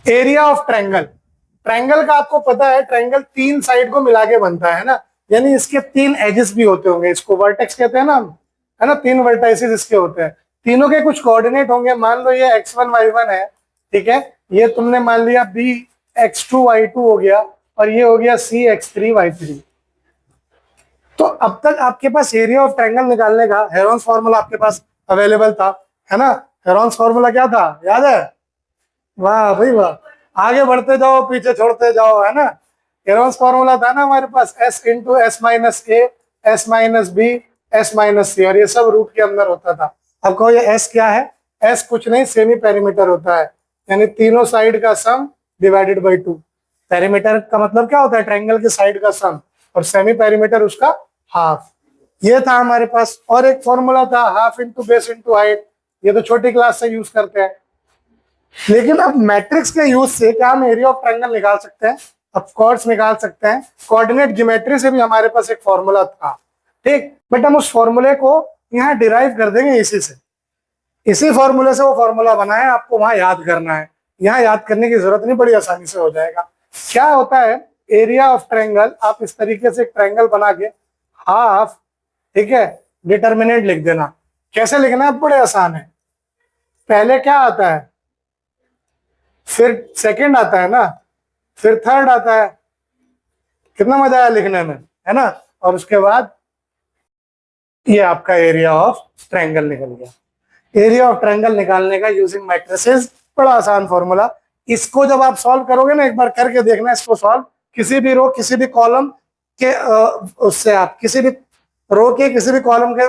Area of triangle, triangle का आपको पता है ट्रायंगल तीन साइड को मिला के बनता है ना, यानी इसके तीन एजेस भी होते होंगे, इसको वर्टेक्स कहते हैं ना हम, है ना, तीन वर्टाइसेस इसके होते हैं, तीनों के कुछ कोऑर्डिनेट होंगे। मान लो ये x1 y1 है, ठीक है, ये तुमने मान लिया b x2 y2 हो गया, और ये हो गया c x3 y3। तो अब तक आपके पास एरिया ऑफ ट्रायंगल निकालने का हेरोन्स फॉर्मूला आपके पास अवेलेबल था, है ना। हेरोन्स फॉर्मूला क्या था, याद है? वाह भाई वाह, आगे बढ़ते जाओ पीछे छोड़ते जाओ, है ना। हेरोन्स फॉर्मूला था ना हमारे पास, s into S minus A, S minus B, S minus C, और ये सब रूट के अंदर होता था। अब कहो ये s क्या है? s कुछ नहीं, सेमी पेरीमीटर होता है, यानी तीनों साइड का सम डिवाइडेड बाई 2। पेरीमीटर का मतलब क्या होता है? ट्रायंगल के साइड का सम, और सेमी पेरीमीटर उसका हाफ। ये था हमारे पास। और एक फॉर्मूला था half into base into height, ये तो छोटी क्लास से यूज करते हैं। लेकिन अब मैट्रिक्स के यूज से क्या हम एरिया ऑफ ट्रायंगल निकाल सकते हैं? ऑफ कोर्स निकाल सकते हैं। कोऑर्डिनेट ज्योमेट्री से भी हमारे पास एक फॉर्मूला था, ठीक, बट हम उस फॉर्मूले को यहाँ डिराइव कर देंगे इसी से, इसी फॉर्मूले से वो फॉर्मूला बना है, आपको वहां याद करना है, यहाँ याद करने की जरूरत नहीं, बड़ी आसानी से हो जाएगा। क्या होता है एरिया ऑफ ट्रायंगल? आप इस तरीके से एक ट्रायंगल बना के हाफ, ठीक है, डिटर्मिनेंट लिख देना। कैसे लिखना है? बड़े आसान है। पहले क्या आता है, फिर सेकंड आता है ना, फिर थर्ड आता है, कितना मजा आया लिखने में, है ना। और उसके बाद ये आपका एरिया ऑफ ट्रायंगल निकल गया। एरिया ऑफ ट्रायंगल निकालने का यूजिंग मैट्रिसेस, बड़ा आसान फॉर्मूला। इसको जब आप सॉल्व करोगे ना, एक बार करके देखना इसको सॉल्व, किसी भी रो किसी भी कॉलम के उससे आप किसी भी रो के किसी भी कॉलम के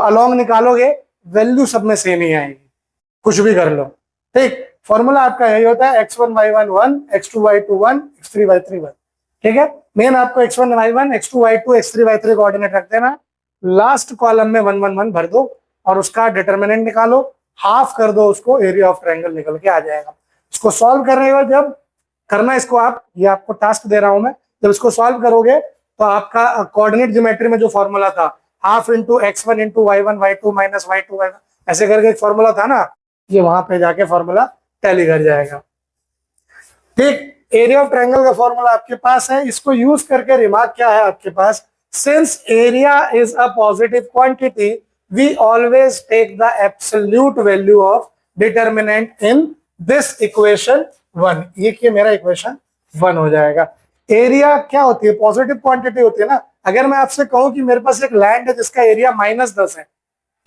अलोंग निकालोगे, वैल्यू सब में सेम ही आएगी, कुछ भी कर लो, ठीक। फॉर्मूला आपका यही होता है x1 y1 1, x2 y2 1, x3 y3 1, ठीक है। मेन आपको x1 y1, x2 y2, x3 y3 coordinate रख देना, लास्ट कॉलम में 1 1 1 भर दो, और उसका डिटरमिनेंट निकालो, हाफ कर दो उसको, एरिया ऑफ ट्रायंगल निकल के आ जाएगा। इसको सॉल्व करने के बाद जब करना इसको आप, ये आपको टास्क दे रहा हूं मैं, जब इसको सॉल्व करोगे तो आपका कोऑर्डिनेट ज्योमेट्री में जो फॉर्मूला था half into x1 into y1 y2 minus y2 y1, ऐसे करके एक फॉर्मूला था ना, ये वहां पे जाके फॉर्मूला टैली कर जाएगा, ठीक। एरिया ऑफ ट्रायंगल का फॉर्मूला आपके पास है, इसको यूज करके रिमार्क क्या है आपके पास, since area is a positive quantity we always take the absolute value of determinant in this equation 1। ये मेरा इक्वेशन 1 हो जाएगा। एरिया क्या होती है? पॉजिटिव क्वांटिटी होती है ना। अगर मैं आपसे कहूं कि मेरे पास एक लैंड है जिसका एरिया -10 है,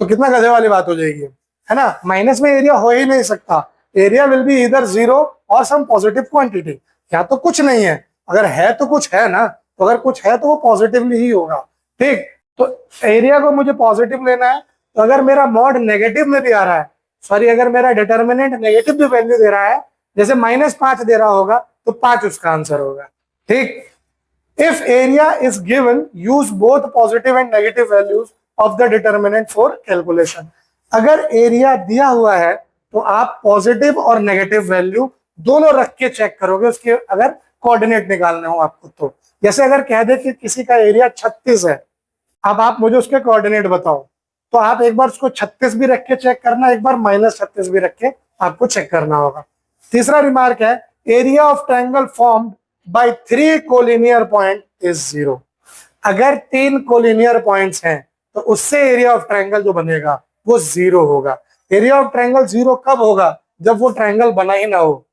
तो कितना गधे वाली बात हो जाएगी, है ना। माइनस में एरिया हो ही नहीं सकता, एरिया विल बी इधर 0 और सम पॉजिटिव क्वांटिटी, या तो कुछ नहीं है, अगर है तो कुछ है ना, तो अगर कुछ है तो वो पॉजिटिवली ही होगा, ठीक। तो एरिया को मुझे पॉजिटिव लेना है, तो अगर मेरा मॉड नेगेटिव में भी आ रहा है, सॉरी अगर मेरा डिटर्मिनेंट नेगेटिव भी वैल्यू दे रहा है, जैसे -5 दे रहा होगा, तो 5 उसका आंसर होगा, ठीक। If area is given use both positive and negative values of the determinant for calculation. अगर एरिया दिया हुआ है तो आप पॉजिटिव और नेगेटिव वैल्यू दोनों रख के चेक करोगे उसके, अगर कोऑर्डिनेट निकालने हो आपको तो। जैसे अगर कह दे कि किसी का एरिया 36 है, अब आप मुझे उसके कोऑर्डिनेट बताओ, तो आप एक बार उसको 36 भी रख के चेक करना, एक बार -36 भी रख के आपको चेक करना होगा। तीसरा रिमार्क है, area of triangle formed by 3 collinear point is 0। अगर 3 कोलिनियर पॉइंट्स हैं तो उससे एरिया ऑफ ट्रायंगल जो बनेगा वो 0 होगा। एरिया ऑफ ट्रायंगल 0 कब होगा? जब वो ट्रायंगल बना ही ना हो,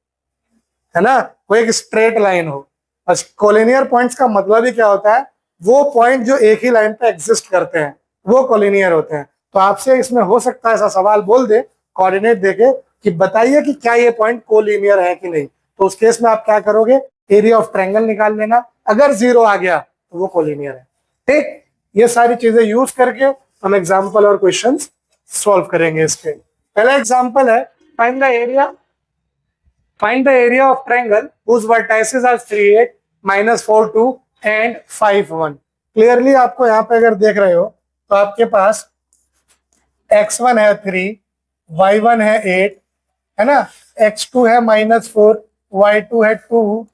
है ना, वो एक स्ट्रेट लाइन हो। बस कोलिनियर पॉइंट्स का मतलब ही क्या होता है? वो पॉइंट जो एक ही लाइन पे एग्जिस्ट करते हैं वो कोलिनियर होते हैं। तो आपसे इसमें हो सकता है ऐसा सवाल बोल दे कोऑर्डिनेट देके कि बताइए कि क्या ये पॉइंट कोलिनियर है कि नहीं, तो उस केस में आप क्या करोगे? एरिया ऑफ ट्रायंगल निकाल लेना, अगर 0 आ गया तो वो कोलिनियर है, ठीक। ये सारी चीजें यूज करके हम एग्जाम्पल और क्वेश्चन सॉल्व करेंगे। इसके पहला एग्जाम्पल है, find the area of triangle whose vertices are 3 8 -4 2 and 5 1। Clearly आपको यहाँ पे अगर देख रहे हो तो आपके पास x1 है 3, y1 है 8, है ना, x2 है -4, y2 है 2,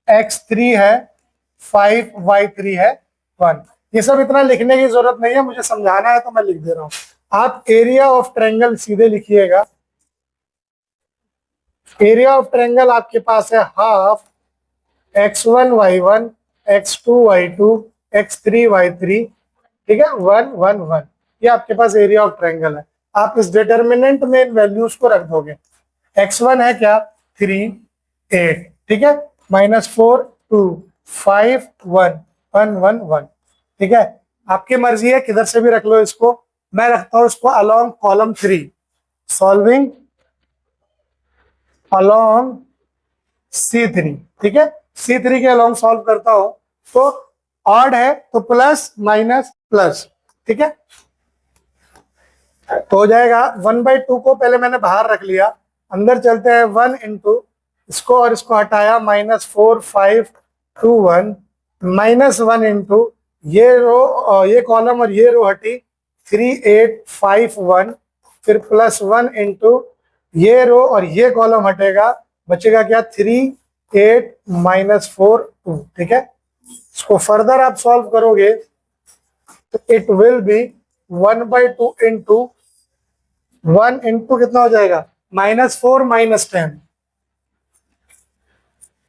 x3 है 5, y3 है 1। ये सब इतना लिखने की जरूरत नहीं है, मुझे समझाना है तो मैं लिख दे रहा हूं। आप एरिया ऑफ ट्रायंगल सीधे लिखिएगा एरिया ऑफ ट्रायंगल आपके पास है half x1 y1 x2 y2 x3 y3, ठीक है, 1 1 1। ये आपके पास एरिया ऑफ ट्रायंगल है। आप इस डिटर्मिनेंट में इन वैल्यूज को रख दोगे। x1 है क्या, 3 8, ठीक है, -4 2 5 1 1 1 1, ठीक है। आपकी मर्जी है किधर से भी रख लो इसको। मैं रखता हूं इसको along column 3, solving along C3, ठीक है। C3 के अलोंग सॉल्व करता हूं तो ऑड है तो प्लस माइनस प्लस, ठीक है। तो हो जाएगा 1/2 को पहले मैंने बाहर रख लिया, अंदर चलते हैं 1 इंटू इसको और इसको हटाया -4 5 2 1 -1 इंटू ये रो ये कॉलम और ये रो हटी 3 8 5 1, फिर +1 इंटू ये रो और ये कॉलम हटेगा, बचेगा क्या 3 8 -4 2, ठीक है। इसको फर्दर आप सॉल्व करोगे तो it will be 1/2 into 1 into कितना हो जाएगा -4 -10,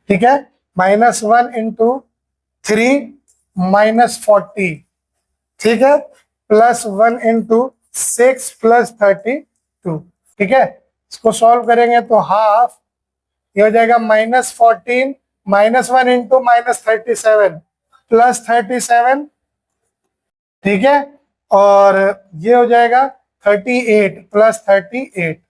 ठीक है, -1 इंटू 3 -40, ठीक है, +1 इंटू 6 +32, ठीक है। इसको सॉल्व करेंगे तो हाफ ये हो जाएगा -14 -1 इंटू -37 +37, ठीक है, और ये हो जाएगा 38 +38,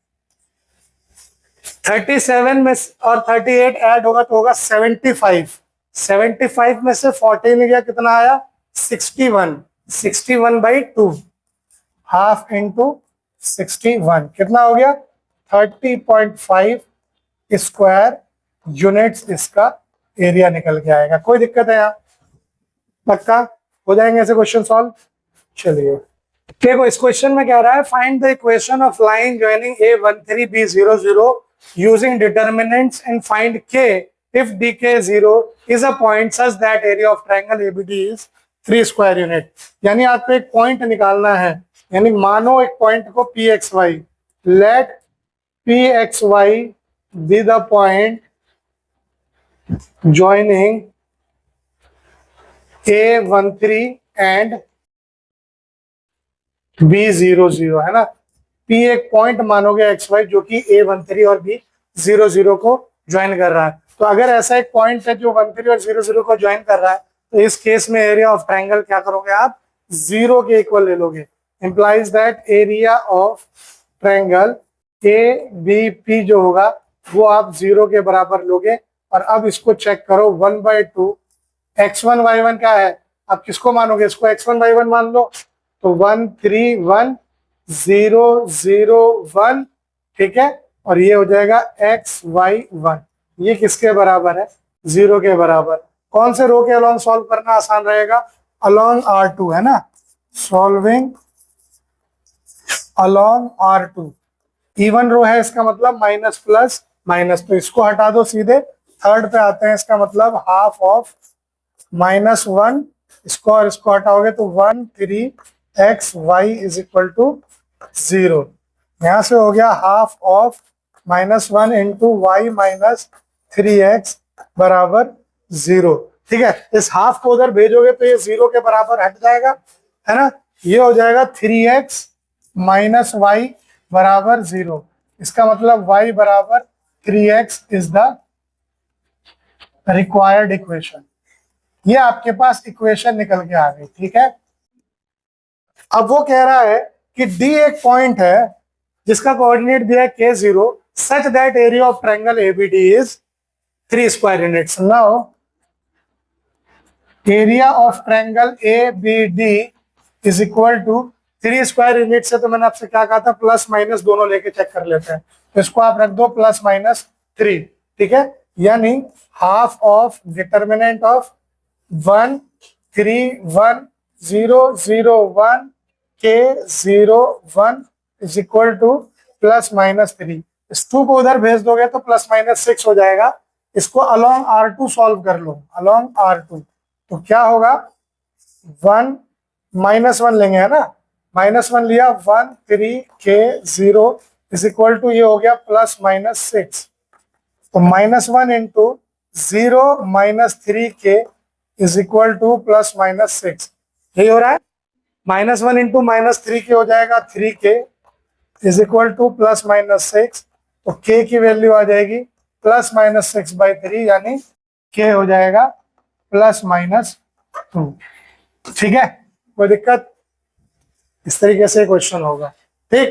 37 में और 38 ऐड होगा तो होगा 75, 75 में से 14 गया कितना आया 61, 61/2 हाफ इंटू 61 कितना हो गया 30.5 स्क्वायर यूनिट्स इसका एरिया निकल के आएगा। कोई दिक्कत है यहाँ, पक्का हो जाएंगे ऐसे क्वेश्चन सॉल्व। चलिए देखो इस क्वेश्चन में क्या रहा है, find the equation of line joining A13B00 using determinants and find K if DK0 is a point such that area of triangle ABD is 3 square unit. यानी आपको एक पॉइंट निकालना है, यानी मानो एक पॉइंट को PXY, let PXY be the point joining A13 and B00, है ना। P एक पॉइंट मानोगे XY जो कि A13 और B00 को ज्वाइन कर रहा है। तो अगर ऐसा एक पॉइंट है जो 13 और 00 को ज्वाइन कर रहा है तो इस केस में एरिया ऑफ ट्रायंगल क्या करोगे आप 0 के इक्वल ले लोगे। Implies that area of triangle ABP जो होगा वो आप 0 के बराबर लोगे। और अब इसको चेक करो 1/2 x1 y1 क्या है, आप किसको मानोगे, इसको x1 y1 मान लो तो 1 3 1 0 0 1, ठीक है, और ये हो जाएगा xy1, ये किसके बराबर है 0 के बराबर। कौन से रो के अलोंग सॉल्व करना आसान रहेगा, अलोंग R2, है ना, सॉल्विंग अलोंग R2, इवन रो है इसका मतलब माइनस प्लस माइनस, तो इसको हटा दो सीधे थर्ड पे आते हैं, इसका मतलब हाफ ऑफ -1, इसको और इसको हटाओगे तो 1 3 xy इज इक्वल टू 0। यहां से हो गया half of -1 into Y -3x बराबर 0, ठीक है। इस हाफ को उधर भेजोगे तो ये 0 के बराबर हट जाएगा, है ना। ये हो जाएगा 3x - y बराबर 0, इसका मतलब y बराबर 3x is the required equation. ये आपके पास इक्वेशन निकल के आ गई, ठीक है। अब वो कह रहा है कि D एक पॉइंट है जिसका कोऑर्डिनेट दिया है K0 such that area of triangle ABD is 3 square units. Now area of triangle ABD is equal to 3 square unit से, तो मैंने आपसे क्या कहा था प्लस माइनस दोनों लेके चेक कर लेते हैं, तो इसको आप रख दो +-3, ठीक है, यानी half of determinant of 1 3 1 0 0 1 K0 1 is equal to +-3। इस 2 को उधर भेज दोगे तो +-6 हो जाएगा। इसको अलोंग R2 सॉल्व कर लो, अलोंग R2 तो क्या होगा 1 -1 लेंगे, है ना, -1 लिया 1 3 K0 इज इक्वल टू ये हो गया +-6, तो -1 into 0 -3k is equal to +-6, यही हो रहा है। -1 इंटू -3k हो जाएगा 3k इज इक्वल टू +-6, तो k की वैल्यू आ जाएगी +-6/3, यानी k हो जाएगा +-2। ठीक है, कोई दिक्कत? इस तरीके से क्वेश्चन होगा। ठीक।